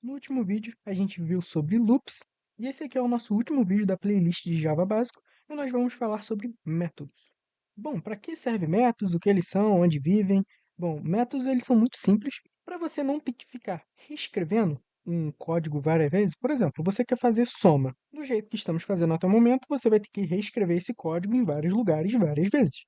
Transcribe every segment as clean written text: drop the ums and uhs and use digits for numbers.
No último vídeo, a gente viu sobre loops, e esse aqui é o nosso último vídeo da playlist de Java básico, e nós vamos falar sobre métodos. Bom, para que servem métodos, o que eles são, onde vivem? Bom, métodos eles são muito simples, para você não ter que ficar reescrevendo um código várias vezes. Por exemplo, você quer fazer soma. Do jeito que estamos fazendo até o momento, você vai ter que reescrever esse código em vários lugares várias vezes.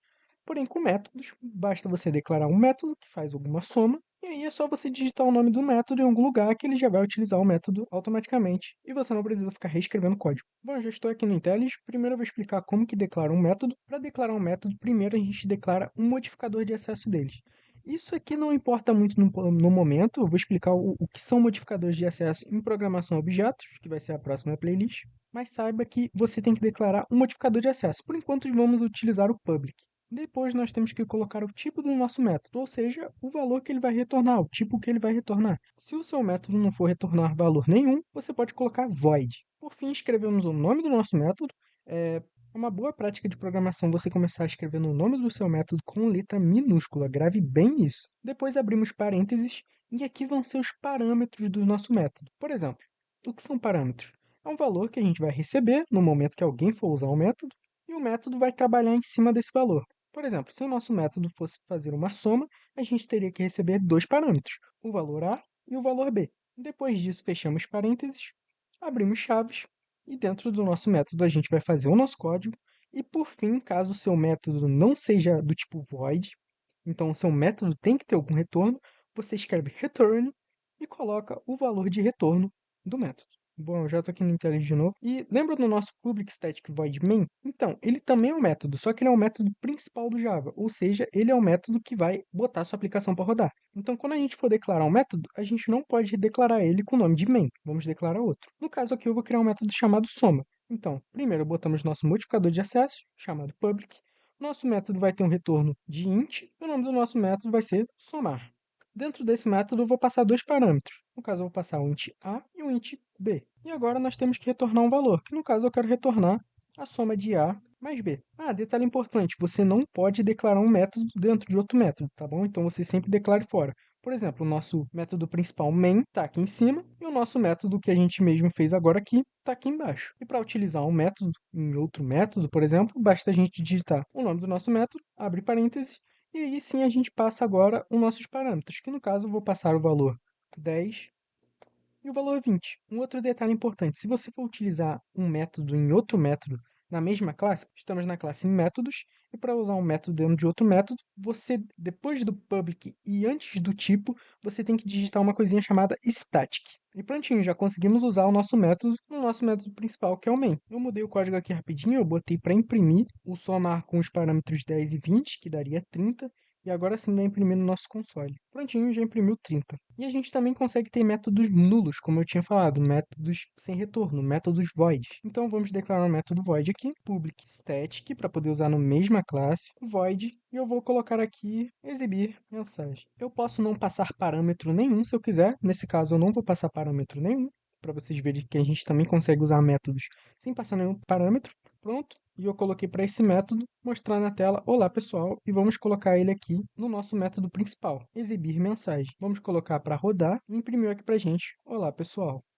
Porém, com métodos, basta você declarar um método que faz alguma soma, e aí é só você digitar o nome do método em algum lugar que ele já vai utilizar o método automaticamente, e você não precisa ficar reescrevendo código. Bom, eu já estou aqui no IntelliJ, primeiro eu vou explicar como que declara um método. Para declarar um método, primeiro a gente declara um modificador de acesso deles. Isso aqui não importa muito no momento, eu vou explicar o que são modificadores de acesso em programação a objetos, que vai ser a próxima playlist, mas saiba que você tem que declarar um modificador de acesso. Por enquanto, vamos utilizar o public. Depois nós temos que colocar o tipo do nosso método, ou seja, o valor que ele vai retornar, o tipo que ele vai retornar. Se o seu método não for retornar valor nenhum, você pode colocar void. Por fim, escrevemos o nome do nosso método. É uma boa prática de programação você começar escrevendo o nome do seu método com letra minúscula, grave bem isso. Depois abrimos parênteses e aqui vão ser os parâmetros do nosso método. Por exemplo, o que são parâmetros? É um valor que a gente vai receber no momento que alguém for usar o método e o método vai trabalhar em cima desse valor. Por exemplo, se o nosso método fosse fazer uma soma, a gente teria que receber dois parâmetros, o valor A e o valor B. Depois disso, fechamos parênteses, abrimos chaves e dentro do nosso método a gente vai fazer o nosso código. E por fim, caso o seu método não seja do tipo void, então o seu método tem que ter algum retorno, você escreve return e coloca o valor de retorno do método. Bom, eu já estou aqui no IntelliJ de novo. E lembra do nosso public static void main? Então, ele também é um método, só que ele é o método principal do Java, ou seja, ele é o método que vai botar a sua aplicação para rodar. Então, quando a gente for declarar um método, a gente não pode declarar ele com o nome de main, vamos declarar outro. No caso aqui, eu vou criar um método chamado soma. Então, primeiro botamos nosso modificador de acesso, chamado public. Nosso método vai ter um retorno de int, e o nome do nosso método vai ser somar. Dentro desse método, eu vou passar dois parâmetros. No caso, eu vou passar o int a e o int b. E agora nós temos que retornar um valor, que no caso eu quero retornar a soma de a mais b. Ah, detalhe importante, você não pode declarar um método dentro de outro método, tá bom? Então você sempre declare fora. Por exemplo, o nosso método principal main está aqui em cima e o nosso método que a gente mesmo fez agora aqui está aqui embaixo. E para utilizar um método em outro método, por exemplo, basta a gente digitar o nome do nosso método, abre parênteses, e aí sim a gente passa agora os nossos parâmetros, que no caso eu vou passar o valor 10 e o valor 20. Um outro detalhe importante, se você for utilizar um método em outro método na mesma classe, estamos na classe métodos, e para usar um método dentro de outro método, você, depois do public e antes do tipo, você tem que digitar uma coisinha chamada static. E prontinho, já conseguimos usar o nosso método no nosso método principal, que é o main. Eu mudei o código aqui rapidinho, eu botei para imprimir o somar com os parâmetros 10 e 20, que daria 30, e agora sim vai imprimir no nosso console. Prontinho, já imprimiu 30. E a gente também consegue ter métodos nulos, como eu tinha falado, métodos sem retorno, métodos voids. Então vamos declarar um método void aqui, public static, para poder usar na mesma classe, void, e eu vou colocar aqui exibir mensagem. Eu posso não passar parâmetro nenhum se eu quiser, nesse caso eu não vou passar parâmetro nenhum, para vocês verem que a gente também consegue usar métodos sem passar nenhum parâmetro. Pronto. E eu coloquei para esse método mostrar na tela, olá pessoal, e vamos colocar ele aqui no nosso método principal, exibir mensagem. Vamos colocar para rodar e imprimiu aqui para gente, olá pessoal.